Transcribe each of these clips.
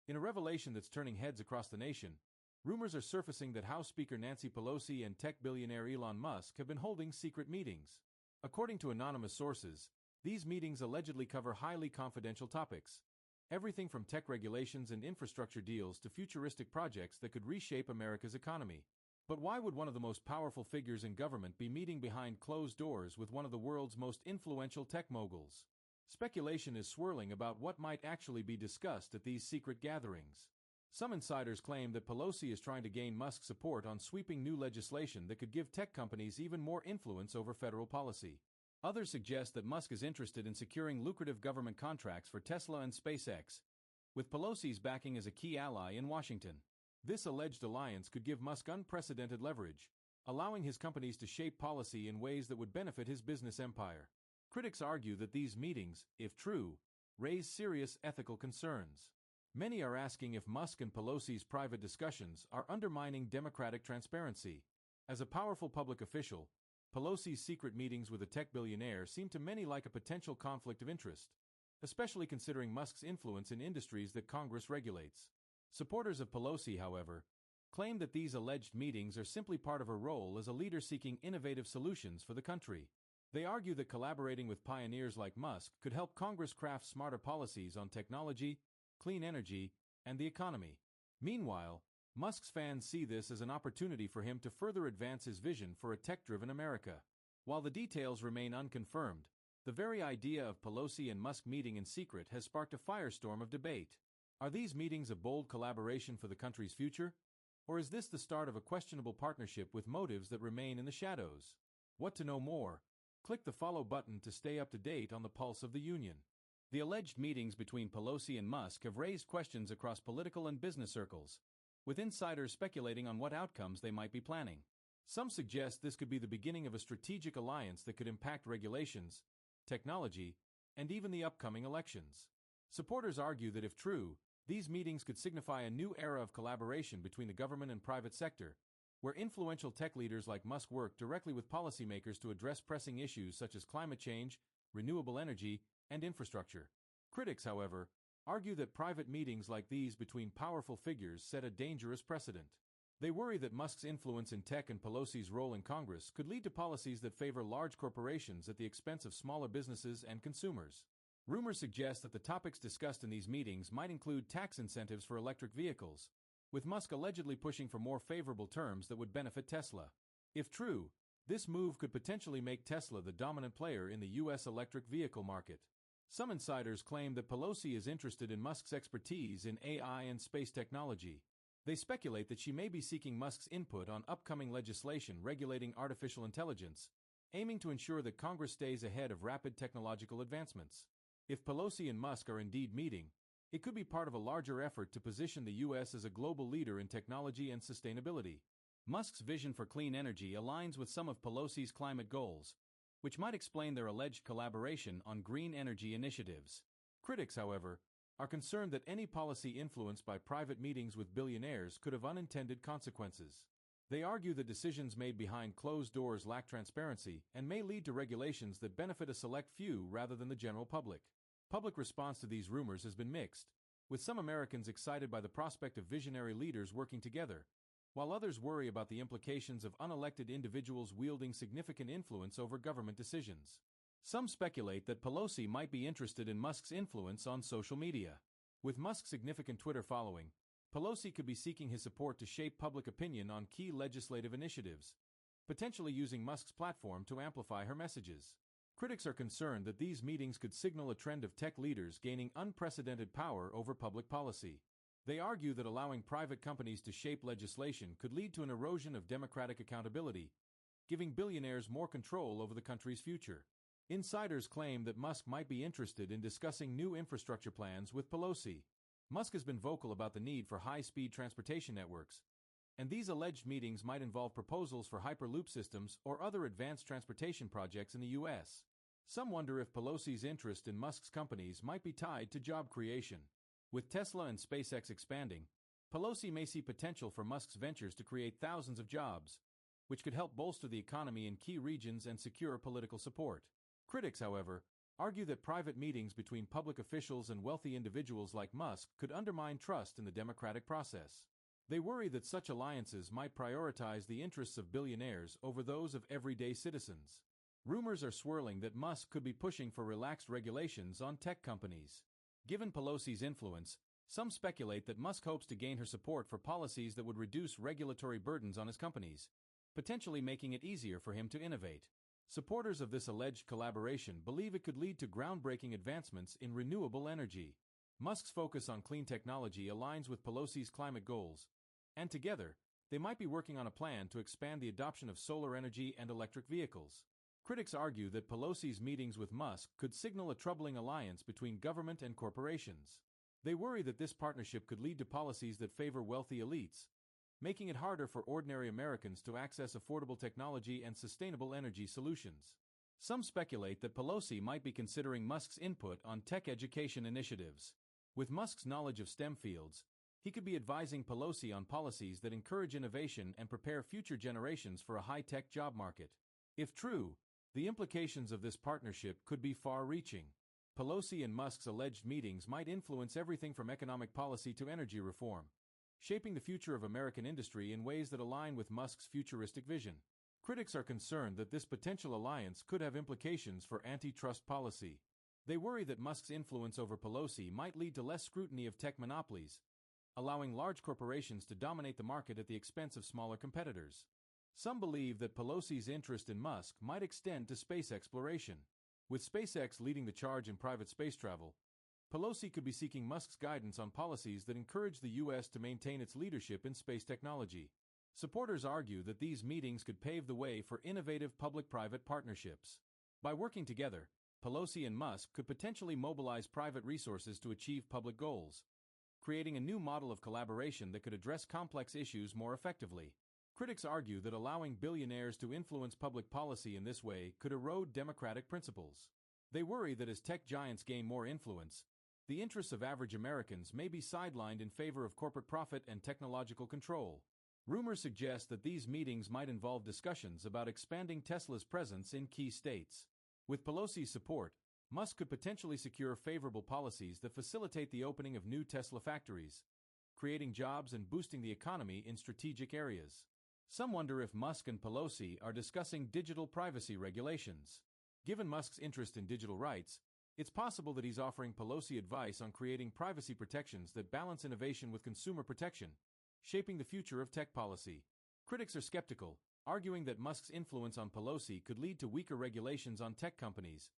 In a revelation that's turning heads across the nation, rumors are surfacing that House Speaker Nancy Pelosi and tech billionaire Elon Musk have been holding secret meetings. According to anonymous sources, these meetings allegedly cover highly confidential topics. Everything from tech regulations and infrastructure deals to futuristic projects that could reshape America's economy. But why would one of the most powerful figures in government be meeting behind closed doors with one of the world's most influential tech moguls? Speculation is swirling about what might actually be discussed at these secret gatherings. Some insiders claim that Pelosi is trying to gain Musk's support on sweeping new legislation that could give tech companies even more influence over federal policy. Others suggest that Musk is interested in securing lucrative government contracts for Tesla and SpaceX, with Pelosi's backing as a key ally in Washington. This alleged alliance could give Musk unprecedented leverage, allowing his companies to shape policy in ways that would benefit his business empire. Critics argue that these meetings, if true, raise serious ethical concerns. Many are asking if Musk and Pelosi's private discussions are undermining democratic transparency. As a powerful public official, Pelosi's secret meetings with a tech billionaire seem to many like a potential conflict of interest, especially considering Musk's influence in industries that Congress regulates. Supporters of Pelosi, however, claim that these alleged meetings are simply part of her role as a leader seeking innovative solutions for the country. They argue that collaborating with pioneers like Musk could help Congress craft smarter policies on technology, clean energy, and the economy. Meanwhile, Musk's fans see this as an opportunity for him to further advance his vision for a tech-driven America. While the details remain unconfirmed, the very idea of Pelosi and Musk meeting in secret has sparked a firestorm of debate. Are these meetings a bold collaboration for the country's future? Or is this the start of a questionable partnership with motives that remain in the shadows? What to know more? Click the follow button to stay up to date on the pulse of the Union. The alleged meetings between Pelosi and Musk have raised questions across political and business circles, with insiders speculating on what outcomes they might be planning. Some suggest this could be the beginning of a strategic alliance that could impact regulations, technology, and even the upcoming elections. Supporters argue that if true, these meetings could signify a new era of collaboration between the government and private sector, where influential tech leaders like Musk work directly with policymakers to address pressing issues such as climate change, renewable energy, and infrastructure. Critics, however, argue that private meetings like these between powerful figures set a dangerous precedent. They worry that Musk's influence in tech and Pelosi's role in Congress could lead to policies that favor large corporations at the expense of smaller businesses and consumers. Rumors suggest that the topics discussed in these meetings might include tax incentives for electric vehicles, with Musk allegedly pushing for more favorable terms that would benefit Tesla. If true, this move could potentially make Tesla the dominant player in the U.S. electric vehicle market. Some insiders claim that Pelosi is interested in Musk's expertise in AI and space technology. They speculate that she may be seeking Musk's input on upcoming legislation regulating artificial intelligence, aiming to ensure that Congress stays ahead of rapid technological advancements. If Pelosi and Musk are indeed meeting, it could be part of a larger effort to position the U.S. as a global leader in technology and sustainability. Musk's vision for clean energy aligns with some of Pelosi's climate goals, which might explain their alleged collaboration on green energy initiatives. Critics, however, are concerned that any policy influenced by private meetings with billionaires could have unintended consequences. They argue that decisions made behind closed doors lack transparency and may lead to regulations that benefit a select few rather than the general public. Public response to these rumors has been mixed, with some Americans excited by the prospect of visionary leaders working together, while others worry about the implications of unelected individuals wielding significant influence over government decisions. Some speculate that Pelosi might be interested in Musk's influence on social media. With Musk's significant Twitter following, Pelosi could be seeking his support to shape public opinion on key legislative initiatives, potentially using Musk's platform to amplify her messages. Critics are concerned that these meetings could signal a trend of tech leaders gaining unprecedented power over public policy. They argue that allowing private companies to shape legislation could lead to an erosion of democratic accountability, giving billionaires more control over the country's future. Insiders claim that Musk might be interested in discussing new infrastructure plans with Pelosi. Musk has been vocal about the need for high-speed transportation networks, and these alleged meetings might involve proposals for hyperloop systems or other advanced transportation projects in the U.S. Some wonder if Pelosi's interest in Musk's companies might be tied to job creation. With Tesla and SpaceX expanding, Pelosi may see potential for Musk's ventures to create thousands of jobs, which could help bolster the economy in key regions and secure political support. Critics, however, argue that private meetings between public officials and wealthy individuals like Musk could undermine trust in the democratic process. They worry that such alliances might prioritize the interests of billionaires over those of everyday citizens. Rumors are swirling that Musk could be pushing for relaxed regulations on tech companies. Given Pelosi's influence, some speculate that Musk hopes to gain her support for policies that would reduce regulatory burdens on his companies, potentially making it easier for him to innovate. Supporters of this alleged collaboration believe it could lead to groundbreaking advancements in renewable energy. Musk's focus on clean technology aligns with Pelosi's climate goals, and together, they might be working on a plan to expand the adoption of solar energy and electric vehicles. Critics argue that Pelosi's meetings with Musk could signal a troubling alliance between government and corporations. They worry that this partnership could lead to policies that favor wealthy elites, making it harder for ordinary Americans to access affordable technology and sustainable energy solutions. Some speculate that Pelosi might be considering Musk's input on tech education initiatives. With Musk's knowledge of STEM fields, he could be advising Pelosi on policies that encourage innovation and prepare future generations for a high-tech job market. If true, the implications of this partnership could be far-reaching. Pelosi and Musk's alleged meetings might influence everything from economic policy to energy reform, shaping the future of American industry in ways that align with Musk's futuristic vision. Critics are concerned that this potential alliance could have implications for antitrust policy. They worry that Musk's influence over Pelosi might lead to less scrutiny of tech monopolies, allowing large corporations to dominate the market at the expense of smaller competitors. Some believe that Pelosi's interest in Musk might extend to space exploration. With SpaceX leading the charge in private space travel, Pelosi could be seeking Musk's guidance on policies that encourage the U.S. to maintain its leadership in space technology. Supporters argue that these meetings could pave the way for innovative public-private partnerships. By working together, Pelosi and Musk could potentially mobilize private resources to achieve public goals, creating a new model of collaboration that could address complex issues more effectively. Critics argue that allowing billionaires to influence public policy in this way could erode democratic principles. They worry that as tech giants gain more influence, the interests of average Americans may be sidelined in favor of corporate profit and technological control. Rumors suggest that these meetings might involve discussions about expanding Tesla's presence in key states. With Pelosi's support, Musk could potentially secure favorable policies that facilitate the opening of new Tesla factories, creating jobs and boosting the economy in strategic areas. Some wonder if Musk and Pelosi are discussing digital privacy regulations. Given Musk's interest in digital rights, it's possible that he's offering Pelosi advice on creating privacy protections that balance innovation with consumer protection, shaping the future of tech policy. Critics are skeptical, arguing that Musk's influence on Pelosi could lead to weaker regulations on tech companies,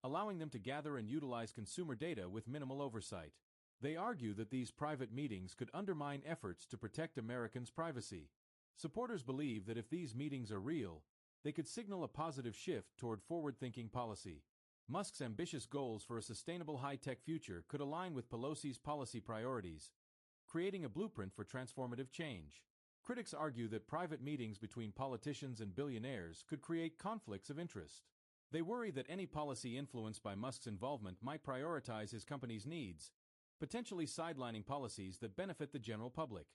allowing them to gather and utilize consumer data with minimal oversight. They argue that these private meetings could undermine efforts to protect Americans' privacy. Supporters believe that if these meetings are real, they could signal a positive shift toward forward-thinking policy. Musk's ambitious goals for a sustainable high-tech future could align with Pelosi's policy priorities, creating a blueprint for transformative change. Critics argue that private meetings between politicians and billionaires could create conflicts of interest. They worry that any policy influenced by Musk's involvement might prioritize his company's needs, potentially sidelining policies that benefit the general public.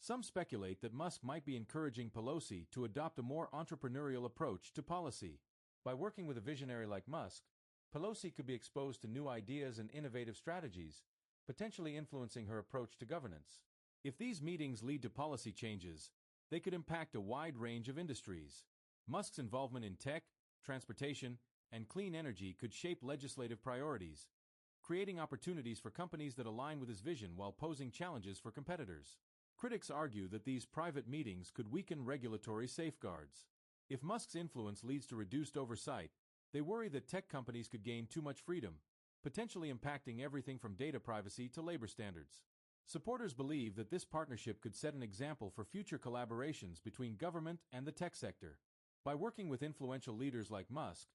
Some speculate that Musk might be encouraging Pelosi to adopt a more entrepreneurial approach to policy. By working with a visionary like Musk, Pelosi could be exposed to new ideas and innovative strategies, potentially influencing her approach to governance. If these meetings lead to policy changes, they could impact a wide range of industries. Musk's involvement in tech, transportation, and clean energy could shape legislative priorities, creating opportunities for companies that align with his vision while posing challenges for competitors. Critics argue that these private meetings could weaken regulatory safeguards. If Musk's influence leads to reduced oversight, they worry that tech companies could gain too much freedom, potentially impacting everything from data privacy to labor standards. Supporters believe that this partnership could set an example for future collaborations between government and the tech sector. By working with influential leaders like Musk,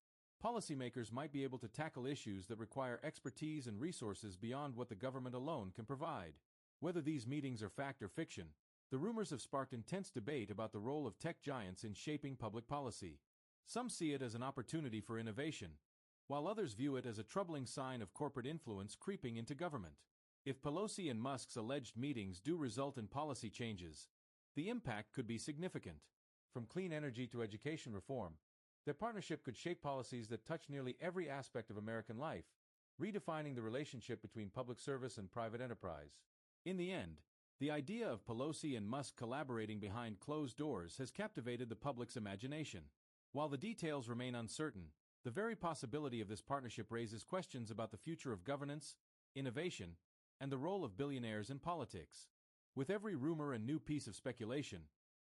policymakers might be able to tackle issues that require expertise and resources beyond what the government alone can provide. Whether these meetings are fact or fiction, the rumors have sparked intense debate about the role of tech giants in shaping public policy. Some see it as an opportunity for innovation, while others view it as a troubling sign of corporate influence creeping into government. If Pelosi and Musk's alleged meetings do result in policy changes, the impact could be significant. From clean energy to education reform, Their partnership could shape policies that touch nearly every aspect of American life, redefining the relationship between public service and private enterprise. In the end, the idea of Pelosi and Musk collaborating behind closed doors has captivated the public's imagination. While the details remain uncertain, the very possibility of this partnership raises questions about the future of governance, innovation, and the role of billionaires in politics. With every rumor and new piece of speculation,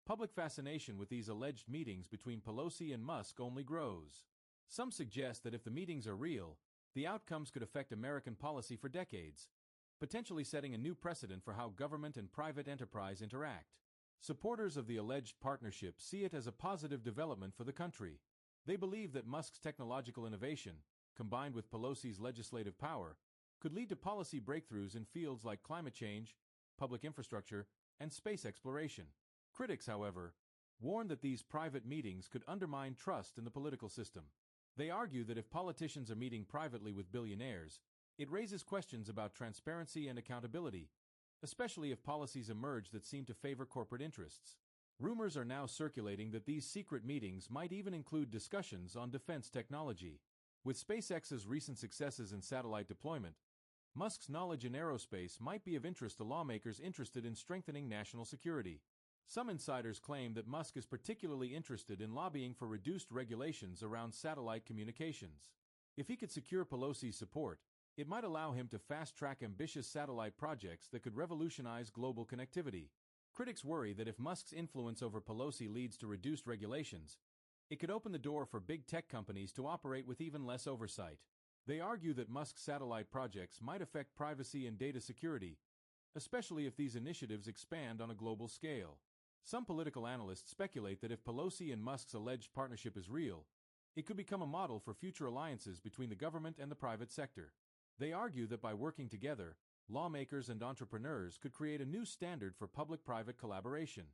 public fascination with these alleged meetings between Pelosi and Musk only grows. Some suggest that if the meetings are real, the outcomes could affect American policy for decades, potentially setting a new precedent for how government and private enterprise interact. Supporters of the alleged partnership see it as a positive development for the country. They believe that Musk's technological innovation, combined with Pelosi's legislative power, could lead to policy breakthroughs in fields like climate change, public infrastructure, and space exploration. Critics, however, warn that these private meetings could undermine trust in the political system. They argue that if politicians are meeting privately with billionaires, it raises questions about transparency and accountability, especially if policies emerge that seem to favor corporate interests. Rumors are now circulating that these secret meetings might even include discussions on defense technology. With SpaceX's recent successes in satellite deployment, Musk's knowledge in aerospace might be of interest to lawmakers interested in strengthening national security. Some insiders claim that Musk is particularly interested in lobbying for reduced regulations around satellite communications. If he could secure Pelosi's support, it might allow him to fast-track ambitious satellite projects that could revolutionize global connectivity. Critics worry that if Musk's influence over Pelosi leads to reduced regulations, it could open the door for big tech companies to operate with even less oversight. They argue that Musk's satellite projects might affect privacy and data security, especially if these initiatives expand on a global scale. Some political analysts speculate that if Pelosi and Musk's alleged partnership is real, it could become a model for future alliances between the government and the private sector. They argue that by working together, lawmakers and entrepreneurs could create a new standard for public-private collaboration.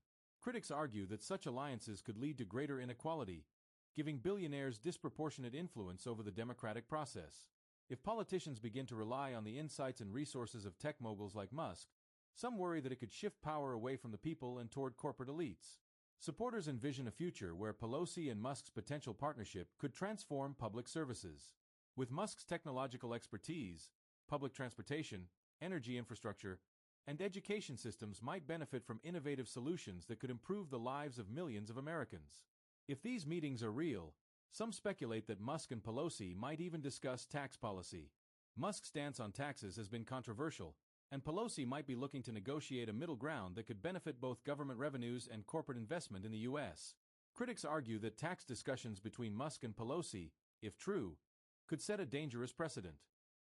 Critics argue that such alliances could lead to greater inequality, giving billionaires disproportionate influence over the democratic process. If politicians begin to rely on the insights and resources of tech moguls like Musk, some worry that it could shift power away from the people and toward corporate elites. Supporters envision a future where Pelosi and Musk's potential partnership could transform public services. With Musk's technological expertise, public transportation, energy infrastructure, and education systems might benefit from innovative solutions that could improve the lives of millions of Americans. If these meetings are real, some speculate that Musk and Pelosi might even discuss tax policy. Musk's stance on taxes has been controversial, and Pelosi might be looking to negotiate a middle ground that could benefit both government revenues and corporate investment in the U.S. Critics argue that tax discussions between Musk and Pelosi, if true, could set a dangerous precedent.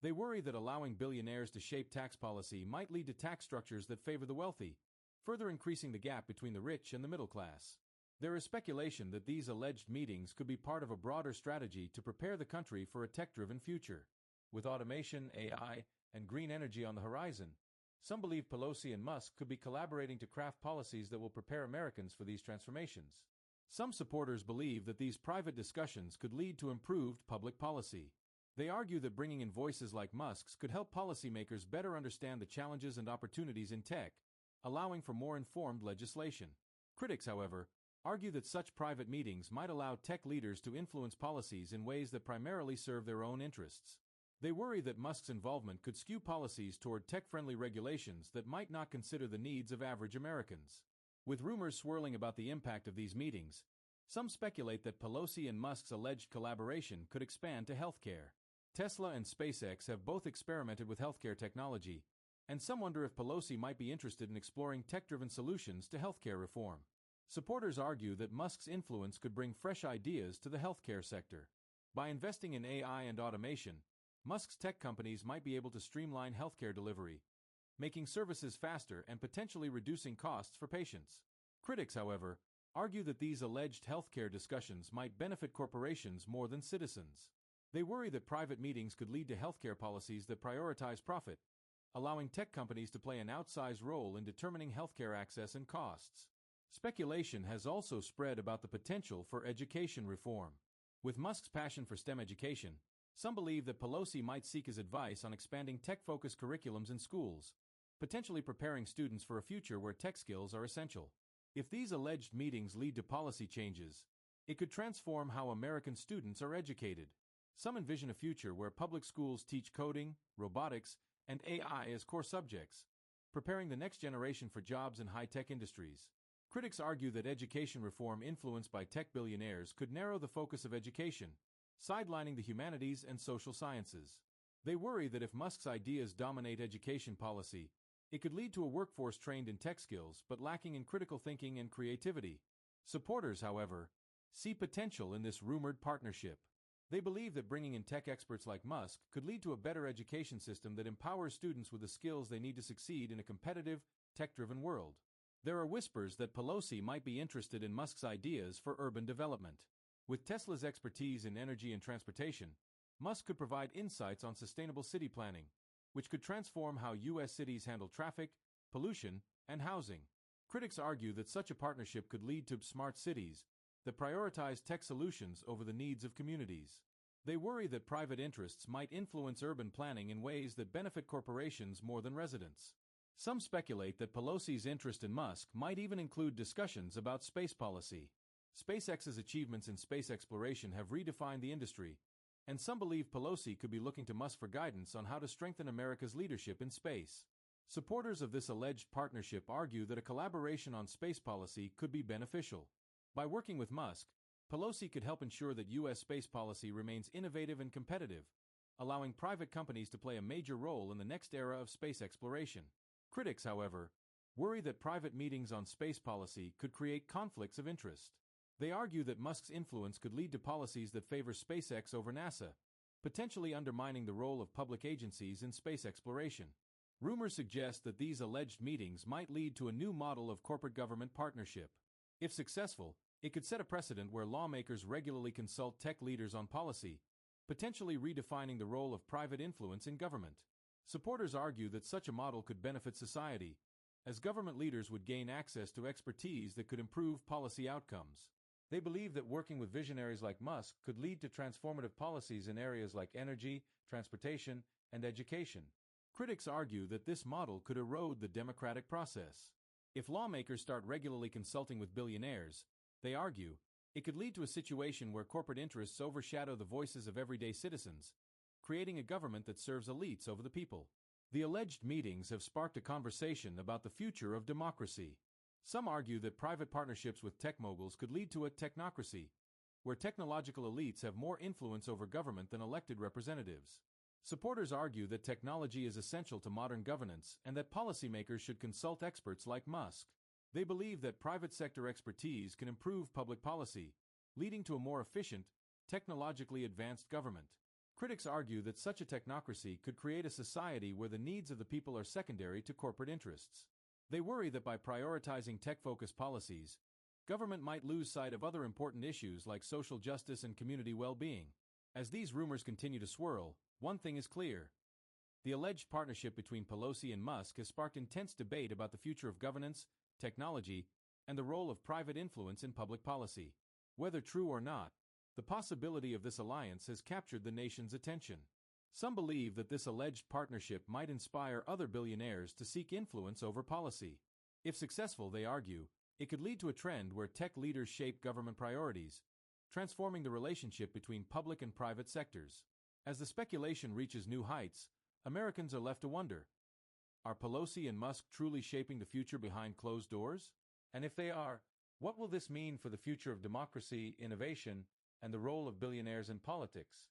They worry that allowing billionaires to shape tax policy might lead to tax structures that favor the wealthy, further increasing the gap between the rich and the middle class. There is speculation that these alleged meetings could be part of a broader strategy to prepare the country for a tech-driven future. With automation, AI, and green energy on the horizon, some believe Pelosi and Musk could be collaborating to craft policies that will prepare Americans for these transformations. Some supporters believe that these private discussions could lead to improved public policy. They argue that bringing in voices like Musk's could help policymakers better understand the challenges and opportunities in tech, allowing for more informed legislation. Critics, however, argue that such private meetings might allow tech leaders to influence policies in ways that primarily serve their own interests. They worry that Musk's involvement could skew policies toward tech-friendly regulations that might not consider the needs of average Americans. With rumors swirling about the impact of these meetings, some speculate that Pelosi and Musk's alleged collaboration could expand to healthcare. Tesla and SpaceX have both experimented with healthcare technology, and some wonder if Pelosi might be interested in exploring tech-driven solutions to healthcare reform. Supporters argue that Musk's influence could bring fresh ideas to the healthcare sector. By investing in AI and automation, Musk's tech companies might be able to streamline healthcare delivery, making services faster and potentially reducing costs for patients. Critics, however, argue that these alleged healthcare discussions might benefit corporations more than citizens. They worry that private meetings could lead to healthcare policies that prioritize profit, allowing tech companies to play an outsized role in determining healthcare access and costs. Speculation has also spread about the potential for education reform. With Musk's passion for STEM education, some believe that Pelosi might seek his advice on expanding tech-focused curriculums in schools, potentially preparing students for a future where tech skills are essential. If these alleged meetings lead to policy changes, It could transform how American students are educated. Some envision a future where public schools teach coding, robotics, and AI as core subjects, preparing the next generation for jobs in high-tech industries. Critics argue that education reform influenced by tech billionaires could narrow the focus of education, sidelining the humanities and social sciences. They worry that if Musk's ideas dominate education policy, it could lead to a workforce trained in tech skills but lacking in critical thinking and creativity. Supporters, however, see potential in this rumored partnership. They believe that bringing in tech experts like Musk could lead to a better education system that empowers students with the skills they need to succeed in a competitive, tech-driven world. There are whispers that Pelosi might be interested in Musk's ideas for urban development. With Tesla's expertise in energy and transportation, Musk could provide insights on sustainable city planning, which could transform how U.S. cities handle traffic, pollution, and housing. Critics argue that such a partnership could lead to smart cities that prioritize tech solutions over the needs of communities. They worry that private interests might influence urban planning in ways that benefit corporations more than residents. Some speculate that Pelosi's interest in Musk might even include discussions about space policy. SpaceX's achievements in space exploration have redefined the industry, and some believe Pelosi could be looking to Musk for guidance on how to strengthen America's leadership in space. Supporters of this alleged partnership argue that a collaboration on space policy could be beneficial. By working with Musk, Pelosi could help ensure that U.S. space policy remains innovative and competitive, allowing private companies to play a major role in the next era of space exploration. Critics, however, worry that private meetings on space policy could create conflicts of interest. They argue that Musk's influence could lead to policies that favor SpaceX over NASA, potentially undermining the role of public agencies in space exploration. Rumors suggest that these alleged meetings might lead to a new model of corporate government partnership. If successful, it could set a precedent where lawmakers regularly consult tech leaders on policy, potentially redefining the role of private influence in government. Supporters argue that such a model could benefit society, as government leaders would gain access to expertise that could improve policy outcomes. They believe that working with visionaries like Musk could lead to transformative policies in areas like energy, transportation, and education. Critics argue that this model could erode the democratic process. If lawmakers start regularly consulting with billionaires, they argue, it could lead to a situation where corporate interests overshadow the voices of everyday citizens, creating a government that serves elites over the people. The alleged meetings have sparked a conversation about the future of democracy. Some argue that private partnerships with tech moguls could lead to a technocracy, where technological elites have more influence over government than elected representatives. Supporters argue that technology is essential to modern governance and that policymakers should consult experts like Musk. They believe that private sector expertise can improve public policy, leading to a more efficient, technologically advanced government. Critics argue that such a technocracy could create a society where the needs of the people are secondary to corporate interests. They worry that by prioritizing tech-focused policies, government might lose sight of other important issues like social justice and community well-being. As these rumors continue to swirl, one thing is clear. The alleged partnership between Pelosi and Musk has sparked intense debate about the future of governance, technology, and the role of private influence in public policy. Whether true or not, the possibility of this alliance has captured the nation's attention. Some believe that this alleged partnership might inspire other billionaires to seek influence over policy. If successful, they argue, it could lead to a trend where tech leaders shape government priorities, transforming the relationship between public and private sectors. As the speculation reaches new heights, Americans are left to wonder, are Pelosi and Musk truly shaping the future behind closed doors? And if they are, what will this mean for the future of democracy, innovation, and the role of billionaires in politics?